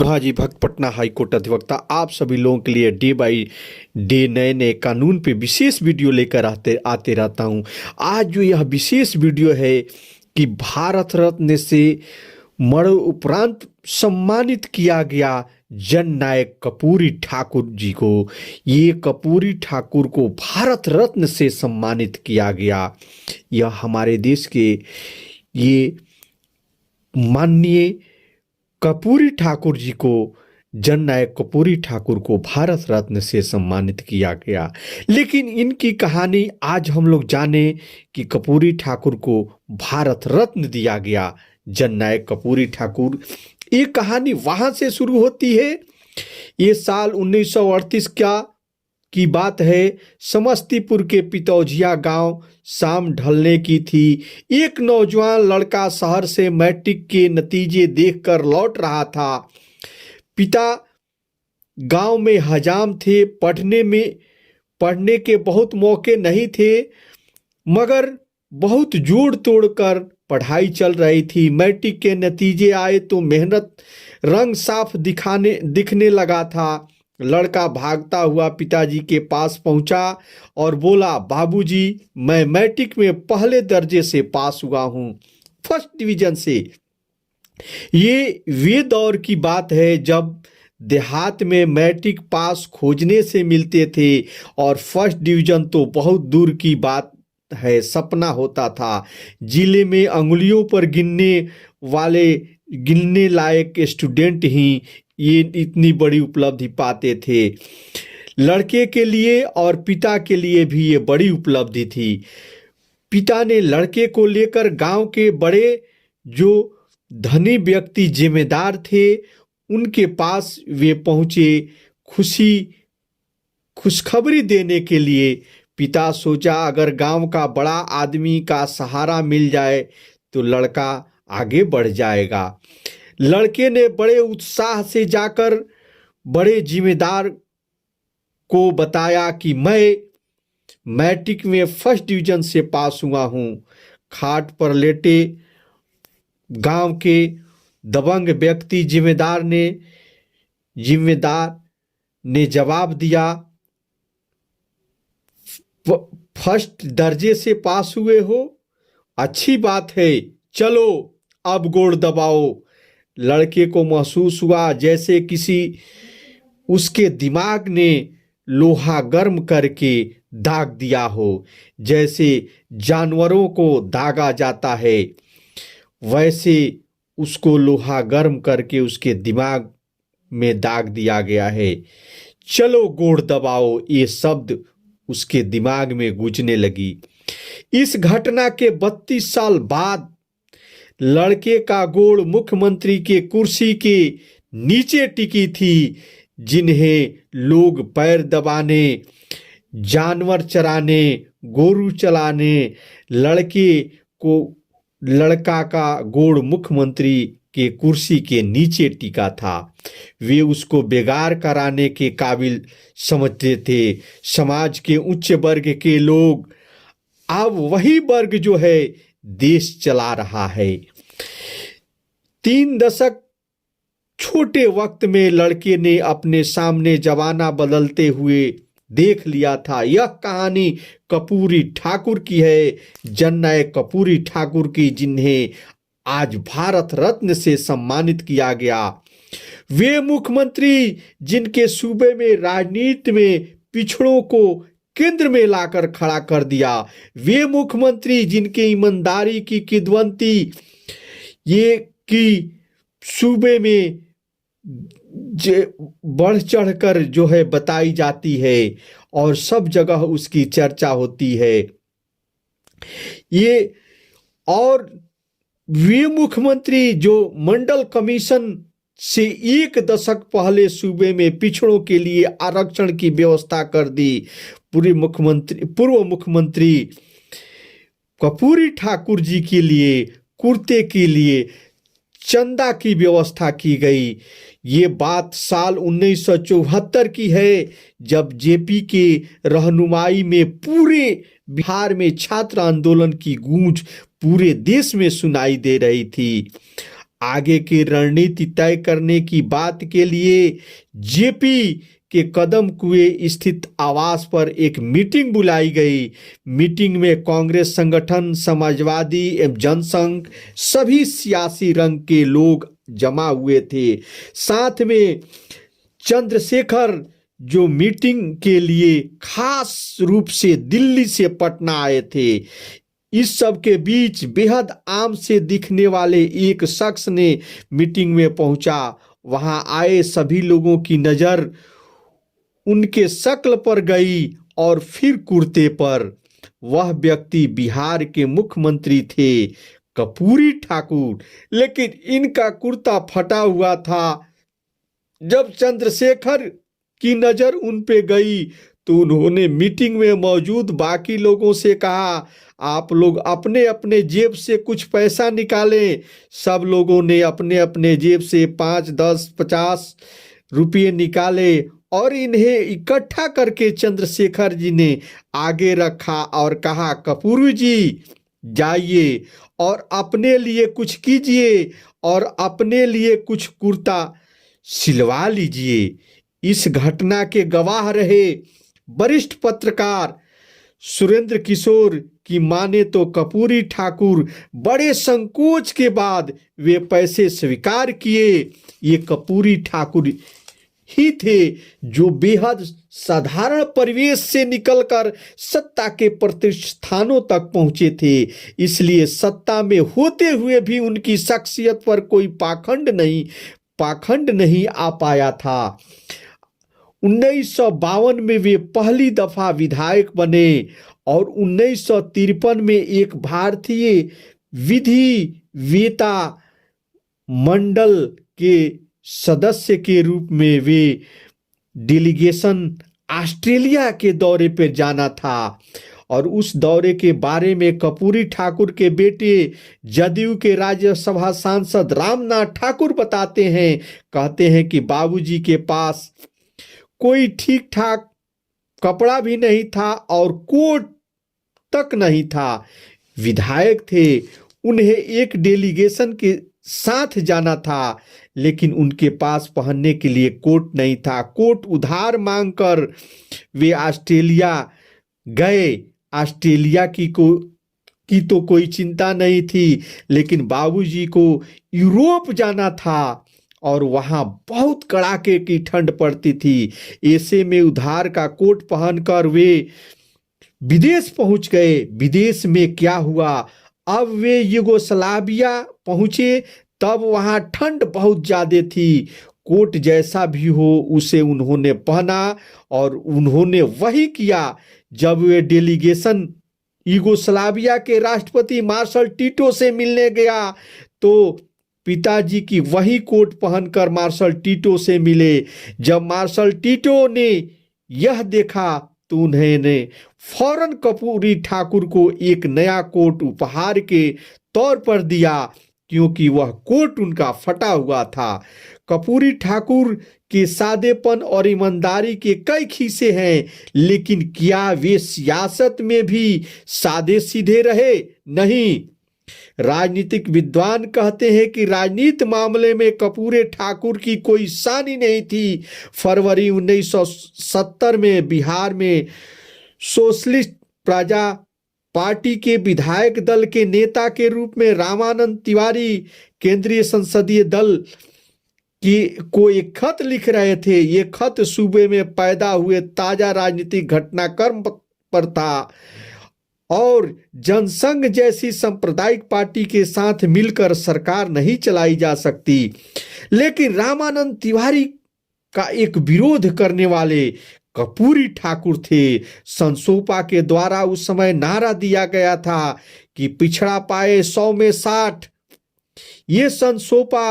सुभाजी भक्त, पटना हाईकोर्ट अधिवक्ता, आप सभी लोगों के लिए डे बाय डे नए नए कानून पे विशेष वीडियो लेकर आते रहता हूं। आज जो यह विशेष वीडियो है कि भारत रत्न से मरणोपरांत सम्मानित किया गया जननायक कर्पूरी ठाकुर जी को। ये कर्पूरी ठाकुर को भारत रत्न से सम्मानित किया गया। यह हमारे देश के ये माननीय कर्पूरी ठाकुर जी को, जननायक कर्पूरी ठाकुर को भारत रत्न से सम्मानित किया गया। लेकिन इनकी कहानी आज हम लोग जाने कि कर्पूरी ठाकुर को भारत रत्न दिया गया, जननायक कर्पूरी ठाकुर। ये कहानी वहां से शुरू होती है। ये साल 1938 की बात है। समस्तीपुर के पितौजिया गांव शाम ढलने की थी। एक नौजवान लड़का शहर से मैट्रिक के नतीजे देखकर लौट रहा था। पिता गांव में हजाम थे। पढ़ने के बहुत मौके नहीं थे, मगर बहुत जोड़ तोड़ कर पढ़ाई चल रही थी। मैट्रिक के नतीजे आए तो मेहनत रंग साफ दिखने लगा था। लड़का भागता हुआ पिताजी के पास पहुंचा और बोला, बाबूजी, मैं मैट्रिक में पहले दर्जे से पास हुआ हूं, फर्स्ट डिवीजन से। ये वे दौर की बात है जब देहात में मैट्रिक पास खोजने से मिलते थे और फर्स्ट डिवीजन तो बहुत दूर की बात है, सपना होता था। जिले में अंगुलियों पर गिनने लायक स्टूडेंट ही ये इतनी बड़ी उपलब्धि पाते थे। लड़के के लिए और पिता के लिए भी ये बड़ी उपलब्धि थी। पिता ने लड़के को लेकर गांव के बड़े जो धनी व्यक्ति जिम्मेदार थे उनके पास वे पहुंचे खुशखबरी देने के लिए। पिता सोचा, अगर गांव का बड़ा आदमी का सहारा मिल जाए तो लड़का आगे बढ़ जाएगा। लड़के ने बड़े उत्साह से जाकर बड़े जिम्मेदार को बताया कि मैं मैट्रिक में फर्स्ट डिवीजन से पास हुआ हूं। खाट पर लेटे गांव के दबंग व्यक्ति जिम्मेदार ने जवाब दिया, फर्स्ट दर्जे से पास हुए हो, अच्छी बात है, चलो अब गोड़ दबाओ। लड़के को महसूस हुआ जैसे किसी उसके दिमाग ने लोहा गर्म करके दाग दिया हो। जैसे जानवरों को दागा जाता है, वैसे उसको लोहा गर्म करके उसके दिमाग में दाग दिया गया है। चलो गोड़ दबाओ, ये शब्द उसके दिमाग में गूंजने लगी। इस घटना के 32 साल बाद लड़के का गोड़ मुख्यमंत्री के कुर्सी के नीचे टिकी थी। जिन्हें लोग पैर दबाने, जानवर चराने, गोरू चलाने, लड़का का गोड़ मुख्यमंत्री के कुर्सी के नीचे टिका था। वे उसको बेगार कराने के काबिल समझते थे। समाज के उच्च वर्ग के लोग, अब वही वर्ग जो है देश चला रहा है। 3 दशक छोटे वक्त में लड़के ने अपने सामने जमाना बदलते हुए देख लिया था। यह कहानी कर्पूरी ठाकुर की है, जननायक कर्पूरी ठाकुर की, जिन्हें आज भारत रत्न से सम्मानित किया गया। वे मुख्यमंत्री जिनके सूबे में राजनीति में पिछड़ों को केंद्र में लाकर खड़ा कर दिया। वे मुख्यमंत्री जिनके ईमानदारी की किदवंती ये की सूबे में बढ़ चढ़कर जो है बताई जाती है और सब जगह उसकी चर्चा होती है। ये और वे मुख्यमंत्री जो मंडल कमीशन से 1 दशक पहले सूबे में पिछड़ों के लिए आरक्षण की व्यवस्था कर दी। पूर्व मुख्यमंत्री कर्पूरी ठाकुर जी के लिए कुर्ते के लिए चंदा की व्यवस्था की गई। ये बात साल 1974 की है, जब जेपी के रहनुमाई में पूरे बिहार में छात्र आंदोलन की गूंज पूरे देश में सुनाई दे रही थी। आगे की रणनीति तय करने की बात के लिए जेपी के कदम कुएं स्थित आवास पर एक मीटिंग बुलाई गई। मीटिंग में कांग्रेस संगठन, समाजवादी एवं जनसंघ, सभी सियासी रंग के लोग जमा हुए थे। साथ में चंद्रशेखर जो मीटिंग के लिए खास रूप से दिल्ली से पटना आए थे। इस सब के बीच बेहद आम से दिखने वाले एक शख्स ने मीटिंग में पहुंचा। वहां आए सभी लोगों की नजर उनके शक्ल पर गई और फिर कुर्ते पर। वह व्यक्ति बिहार के मुख्यमंत्री थे, कर्पूरी ठाकुर, लेकिन इनका कुर्ता फटा हुआ था। जब चंद्रशेखर की नजर उन पे गई तो उन्होंने मीटिंग में मौजूद बाकी लोगों से कहा, आप लोग अपने अपने जेब से कुछ पैसा निकालें। सब लोगों ने अपने अपने जेब से 5, 10, 50 रुपये निकाले और इन्हें इकट्ठा करके चंद्रशेखर जी ने आगे रखा और कहा, कर्पूरी जी जाइए और अपने लिए कुछ कीजिए और अपने लिए कुछ कुर्ता सिलवा लीजिए। इस घटना के गवाह रहे वरिष्ठ पत्रकार सुरेंद्र किशोर की माने तो कर्पूरी ठाकुर बड़े संकोच के बाद वे पैसे स्वीकार किए। ये कर्पूरी ठाकुर ही थे जो बेहद साधारण परिवेश से निकलकर सत्ता के प्रतिष्ठानों तक पहुंचे थे। इसलिए सत्ता में होते हुए भी उनकी शख्सियत पर कोई पाखंड नहीं आ पाया था। 1952 में वे पहली दफा विधायक बने और 1953 में एक भारतीय विधि वेता मंडल के सदस्य के रूप में वे डेलीगेशन ऑस्ट्रेलिया के दौरे पर जाना था। और उस दौरे के बारे में कर्पूरी ठाकुर के बेटे जदयू के राज्यसभा सांसद रामनाथ ठाकुर बताते हैं, कहते हैं कि बाबूजी के पास कोई ठीक ठाक कपड़ा भी नहीं था और कोट तक नहीं था। विधायक थे, उन्हें एक डेलीगेशन के साथ जाना था, लेकिन उनके पास पहनने के लिए कोट नहीं था। कोट उधार मांगकर वे ऑस्ट्रेलिया गए। ऑस्ट्रेलिया की तो कोई चिंता नहीं थी, लेकिन बाबूजी को यूरोप जाना था और वहाँ बहुत कड़ाके की ठंड पड़ती थी। ऐसे में उधार का कोट पहनकर वे विदेश पहुंच गए। विदेश में क्या हुआ, अब वे युगोस्लाविया पहुंचे, तब वहाँ ठंड बहुत ज़्यादा थी। कोट जैसा भी हो उसे उन्होंने पहना और उन्होंने वही किया। जब वे डेलीगेशन युगोस्लाविया के राष्ट्रपति मार्शल टीटो से मिलने गया तो पिताजी की वही कोट पहनकर मार्शल टीटो से मिले। जब मार्शल टीटो ने यह देखा तो उन्होंने फौरन कर्पूरी ठाकुर को एक नया कोट उपहार के तौर पर दिया, क्योंकि वह कोट उनका फटा हुआ था। कर्पूरी ठाकुर के सादेपन और ईमानदारी के कई खीसे हैं, लेकिन क्या वे सियासत में भी सादे सीधे रहे? नहीं। राजनीतिक विद्वान कहते हैं कि राजनीति मामले में कर्पूरी ठाकुर की कोई सानी नहीं थी। फरवरी 1970 में बिहार में सोशलिस्ट प्रजा पार्टी के विधायक दल के नेता के रूप में रामानंद तिवारी केंद्रीय संसदीय दल को एक खत लिख रहे थे। ये खत सूबे में पैदा हुए ताजा राजनीतिक घटनाक्रम पर था और जनसंघ जैसी सांप्रदायिक पार्टी के साथ मिलकर सरकार नहीं चलाई जा सकती। लेकिन रामानंद तिवारी का एक विरोध करने वाले कर्पूरी ठाकुर थे। संसोपा के द्वारा उस समय नारा दिया गया था कि पिछड़ा पाए 100 में 60। ये संसोपा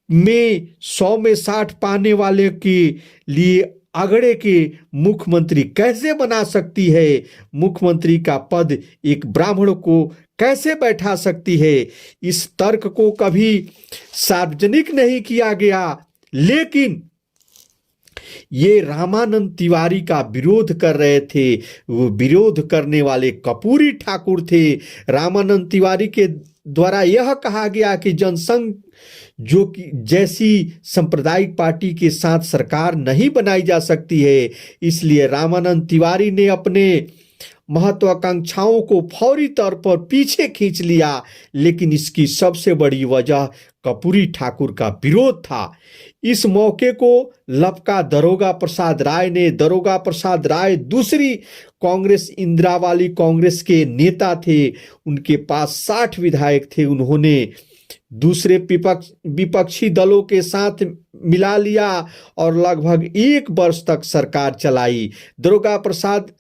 में 100 में 60 पाने वाले के लिए अगड़े के मुख्यमंत्री कैसे बना सकती है? मुख्यमंत्री का पद एक ब्राह्मण को कैसे बैठा सकती है? इस तर्क को कभी सार्वजनिक नहीं किया गया, लेकिन ये रामानंद तिवारी का विरोध कर रहे थे। वो विरोध करने वाले कर्पूरी ठाकुर थे। रामानंद तिवारी के द्वारा यह कहा गया कि जनसंघ जो कि जैसी सांप्रदायिक पार्टी के साथ सरकार नहीं बनाई जा सकती है, इसलिए रामानंद तिवारी ने अपने महत्वाकांक्षाओं को फौरी तौर पर पीछे खींच लिया। लेकिन इसकी सबसे बड़ी वजह कर्पूरी ठाकुर का विरोध था। इस मौके को लपका दरोगा प्रसाद राय ने। दरोगा प्रसाद राय दूसरी कांग्रेस, इंदिरावाली कांग्रेस के नेता थे। उनके पास 60 विधायक थे। उन्होंने दूसरे विपक्षी दलों के साथ मिला लिया और लगभग 1 वर्ष तक सरकार चलाई। दरोगा प्रसाद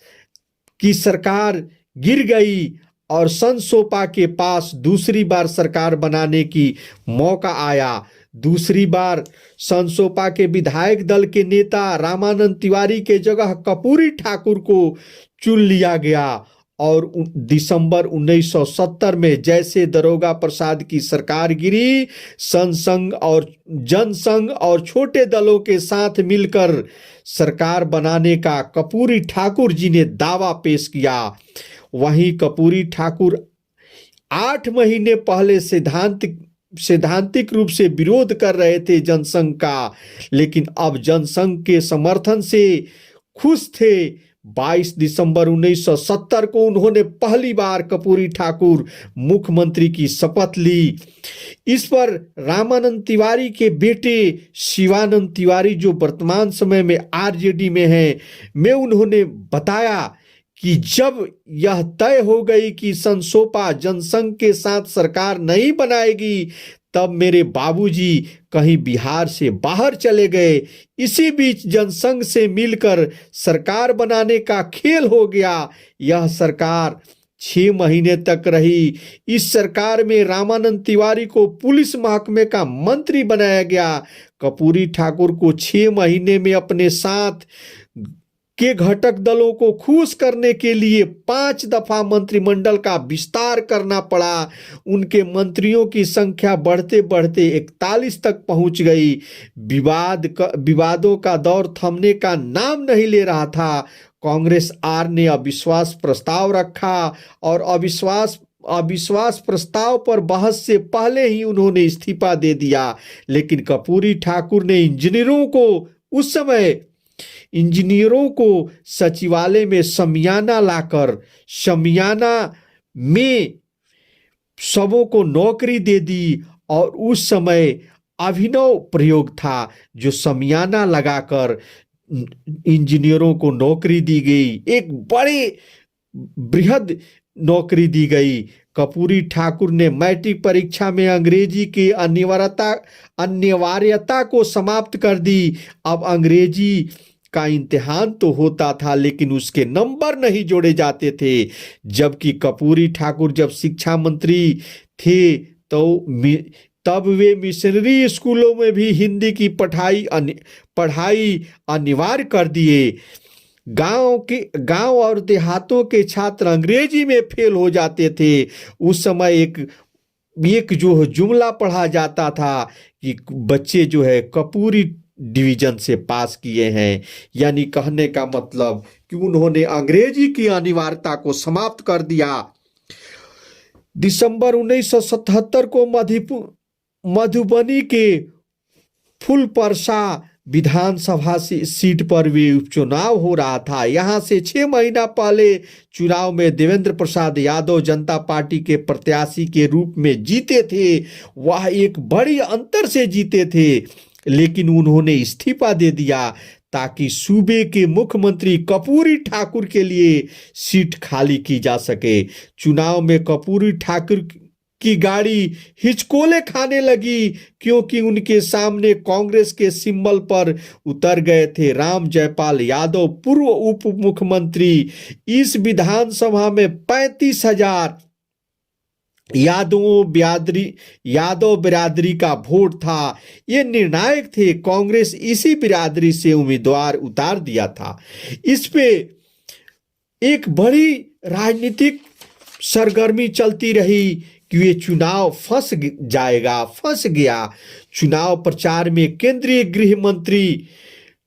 की सरकार गिर गई और संसोपा के पास दूसरी बार सरकार बनाने की मौका आया। दूसरी बार संसोपा के विधायक दल के नेता रामानंद तिवारी के जगह कर्पूरी ठाकुर को चुन लिया गया और दिसंबर 1970 में जैसे दरोगा प्रसाद की सरकार गिरी, संसंघ और जनसंघ और छोटे दलों के साथ मिलकर सरकार बनाने का कर्पूरी ठाकुर जी ने दावा पेश किया। वहीं कर्पूरी ठाकुर 8 महीने पहले सैद्धांतिक रूप से विरोध कर रहे थे जनसंघ का, लेकिन अब जनसंघ के समर्थन से खुश थे। 22 दिसंबर 1970 को उन्होंने पहली बार कर्पूरी ठाकुर मुख्यमंत्री की शपथ ली। इस पर रामानंद तिवारी के बेटे शिवानंद तिवारी, जो वर्तमान समय में आरजेडी में हैं, उन्होंने बताया कि जब यह तय हो गई कि संसोपा जनसंघ के साथ सरकार नहीं बनाएगी, तब मेरे बाबूजी कहीं बिहार से बाहर चले गए। इसी बीच जनसंघ से मिलकर सरकार बनाने का खेल हो गया। यह सरकार 6 महीने तक रही। इस सरकार में रामानंद तिवारी को पुलिस महकमे का मंत्री बनाया गया। कर्पूरी ठाकुर को 6 महीने में अपने साथ के घटक दलों को खुश करने के लिए 5 दफा मंत्रिमंडल का विस्तार करना पड़ा। उनके मंत्रियों की संख्या बढ़ते बढ़ते 41 तक पहुंच गई। विवादों का दौर थमने का नाम नहीं ले रहा था। कांग्रेस आर ने अविश्वास प्रस्ताव रखा और अविश्वास प्रस्ताव पर बहस से पहले ही उन्होंने इस्तीफा दे दिया। लेकिन कर्पूरी ठाकुर ने इंजीनियरों को सचिवालय में शमियाना लाकर शमियाना में सबों को नौकरी दे दी और उस समय अभिनव प्रयोग था जो शमियाना लगाकर इंजीनियरों को नौकरी दी गई। एक बड़े बृहद नौकरी दी गई। कर्पूरी ठाकुर ने मैट्रिक परीक्षा में अंग्रेजी की अनिवार्यता को समाप्त कर दी। अब अंग्रेजी का इम्तिहान तो होता था, लेकिन उसके नंबर नहीं जोड़े जाते थे। जबकि कर्पूरी ठाकुर जब शिक्षा मंत्री थे तब वे मिशनरी स्कूलों में भी हिंदी की पढ़ाई अनिवार्य कर दिए। गांव और देहातों के छात्र अंग्रेजी में फेल हो जाते थे। उस समय एक जो जुमला पढ़ा जाता था कि बच्चे जो है कर्पूरी डिवीजन से पास किए हैं, यानी कहने का मतलब कि उन्होंने अंग्रेजी की अनिवार्यता को समाप्त कर दिया। दिसंबर 1977 को मधुबनी के फुलपरसा विधानसभा सीट पर भी उपचुनाव हो रहा था। यहां से 6 महीना पहले चुनाव में देवेंद्र प्रसाद यादव जनता पार्टी के प्रत्याशी के रूप में जीते थे। वह एक बड़ी अंतर से जीते थे, लेकिन उन्होंने इस्तीफा दे दिया ताकि सूबे के मुख्यमंत्री कर्पूरी ठाकुर के लिए सीट खाली की जा सके। चुनाव में कर्पूरी ठाकुर की गाड़ी हिचकोले खाने लगी, क्योंकि उनके सामने कांग्रेस के सिंबल पर उतर गए थे राम जयपाल यादव, पूर्व उप मुख्यमंत्री। इस विधानसभा में 35,000 यादव बिरादरी का वोट था। ये निर्णायक थे। कांग्रेस इसी बिरादरी से उम्मीदवार उतार दिया था। इस पे एक बड़ी राजनीतिक सरगर्मी चलती रही कि ये चुनाव फंस गया। चुनाव प्रचार में केंद्रीय गृह मंत्री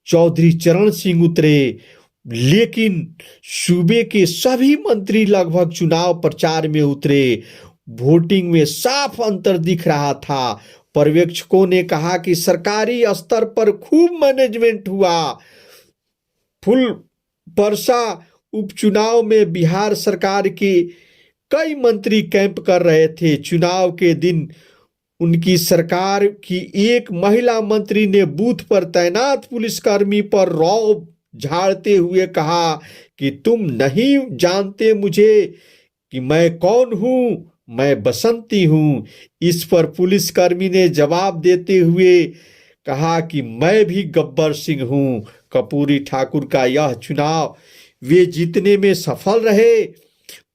चौधरी चरण सिंह उतरे, लेकिन सूबे के सभी मंत्री लगभग चुनाव प्रचार में उतरे। वोटिंग में साफ अंतर दिख रहा था। पर्यवेक्षकों ने कहा कि सरकारी स्तर पर खूब मैनेजमेंट हुआ। फुल परसा उपचुनाव में बिहार सरकार के कई मंत्री कैंप कर रहे थे। चुनाव के दिन उनकी सरकार की एक महिला मंत्री ने बूथ पर तैनात पुलिसकर्मी पर रौब झाड़ते हुए कहा कि तुम नहीं जानते मुझे कि मैं कौन हूं, मैं बसंती हूं। इस पर पुलिसकर्मी ने जवाब देते हुए कहा कि मैं भी गब्बर सिंह हूं। कर्पूरी ठाकुर का यह चुनाव वे जीतने में सफल रहे।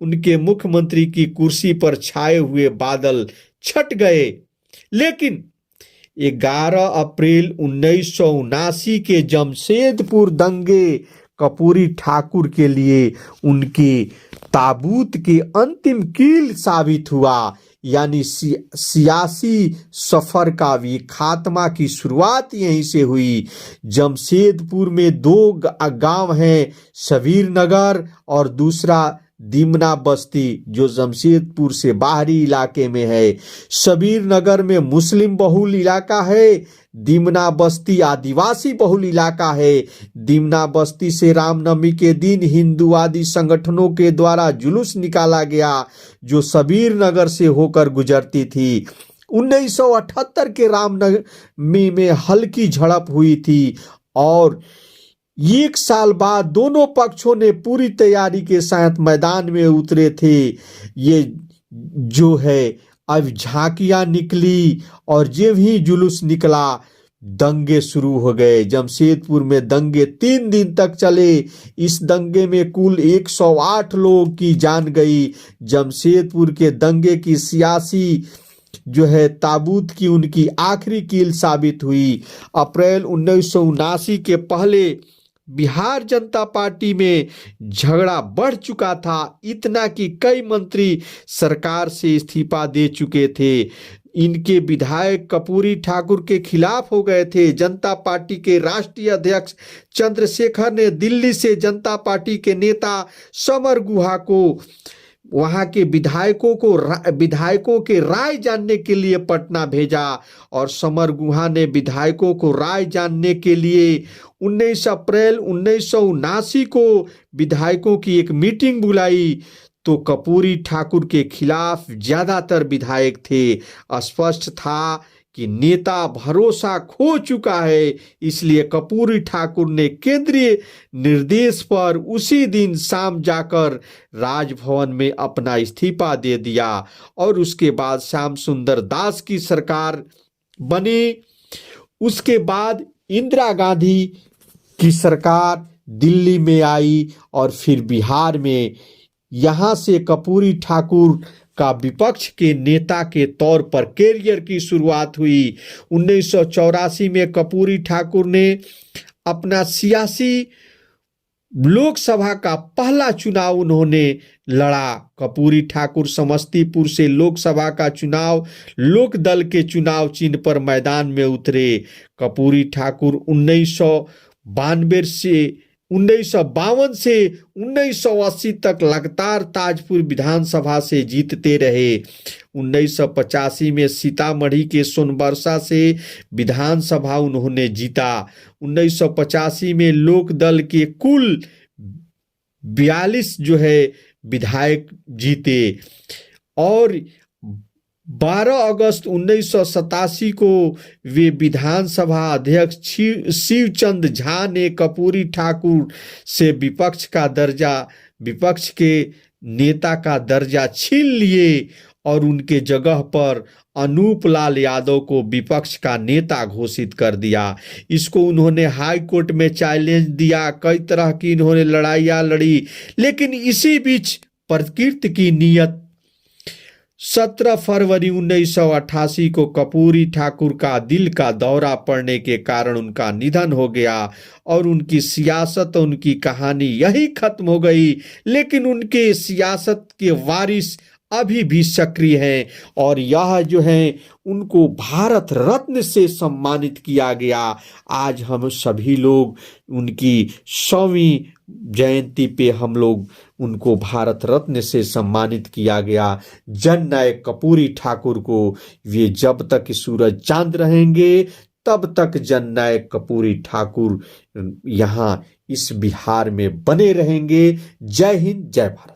उनके मुख्यमंत्री की कुर्सी पर छाए हुए बादल छट गए। लेकिन 11 अप्रैल 1979 के जमशेदपुर दंगे कर्पूरी ठाकुर के लिए उनके ताबूत के अंतिम कील साबित हुआ। यानी सियासी सफर का भी खात्मा की शुरुआत यहीं से हुई। जमशेदपुर में दो गांव हैं, शबीर नगर और दूसरा दीमना बस्ती, जो जमशेदपुर से बाहरी इलाके में है। शबीर नगर में मुस्लिम बहुल इलाका है, दीमना बस्ती आदिवासी बहुल इलाका है। दीमना बस्ती से रामनवमी के दिन हिंदूवादी संगठनों के द्वारा जुलूस निकाला गया, जो शबीर नगर से होकर गुजरती थी। 1978 के रामनवमी में हल्की झड़प हुई थी और एक साल बाद दोनों पक्षों ने पूरी तैयारी के साथ मैदान में उतरे थे। ये जो है अब झांकियां निकली और जब ही जुलूस निकला दंगे शुरू हो गए। जमशेदपुर में दंगे 3 दिन तक चले। इस दंगे में कुल 108 लोगों की जान गई। जमशेदपुर के दंगे की सियासी जो है ताबूत की उनकी आखिरी कील साबित हुई। अप्रैल 1979 के पहले बिहार जनता पार्टी में झगड़ा बढ़ चुका था, इतना कि कई मंत्री सरकार से इस्तीफा दे चुके थे। इनके विधायक कर्पूरी ठाकुर के खिलाफ हो गए थे। जनता पार्टी के राष्ट्रीय अध्यक्ष चंद्रशेखर ने दिल्ली से जनता पार्टी के नेता समर गुहा को वहां के विधायकों के राय जानने के लिए पटना भेजा और समर गुहा ने विधायकों को राय जानने के लिए 19 अप्रैल 1979 को विधायकों की एक मीटिंग बुलाई। तो कर्पूरी ठाकुर के खिलाफ ज्यादातर विधायक थे। स्पष्ट था कि नेता भरोसा खो चुका है, इसलिए कर्पूरी ठाकुर ने केंद्रीय निर्देश पर उसी दिन शाम जाकर राजभवन में अपना इस्तीफा दे दिया और उसके बाद श्याम सुंदर दास की सरकार बनी। उसके बाद इंदिरा गांधी की सरकार दिल्ली में आई और फिर बिहार में। यहाँ से कर्पूरी ठाकुर का विपक्ष के नेता के तौर पर कैरियर की शुरुआत हुई। 1984 में कर्पूरी ठाकुर ने अपना सियासी लोकसभा का पहला चुनाव उन्होंने लड़ा। कर्पूरी ठाकुर समस्तीपुर से लोकसभा का चुनाव लोक दल के चुनाव चिन्ह पर मैदान में उतरे। कर्पूरी ठाकुर 1952 से 1980 तक लगातार ताजपुर विधानसभा से जीतते रहे। 1985 में सीतामढ़ी के सोनबरसा से विधानसभा उन्होंने जीता। 1985 में लोक दल के कुल 42 जो है विधायक जीते और 12 अगस्त 1987 को वे विधानसभा अध्यक्ष शिवचंद झा ने कर्पूरी ठाकुर से विपक्ष के नेता का दर्जा छीन लिए और उनके जगह पर अनूप लाल यादव को विपक्ष का नेता घोषित कर दिया। इसको उन्होंने हाई कोर्ट में चैलेंज दिया, कई तरह की इन्होंने लड़ाइयाँ लड़ी, लेकिन इसी बीच प्रकृति की नियत 17 फरवरी 1988 को कर्पूरी ठाकुर का दिल का दौरा पड़ने के कारण उनका निधन हो गया और उनकी सियासत, उनकी कहानी यही खत्म हो गई। लेकिन उनके सियासत के वारिस अभी भी सक्रिय हैं और यह जो है उनको भारत रत्न से सम्मानित किया गया। आज हम सभी लोग उनकी 100वीं जयंती पे हम लोग उनको भारत रत्न से सम्मानित किया गया। जननायक कर्पूरी ठाकुर को, ये जब तक सूरज चांद रहेंगे तब तक जननायक कर्पूरी ठाकुर यहाँ इस बिहार में बने रहेंगे। जय हिंद, जय भारत।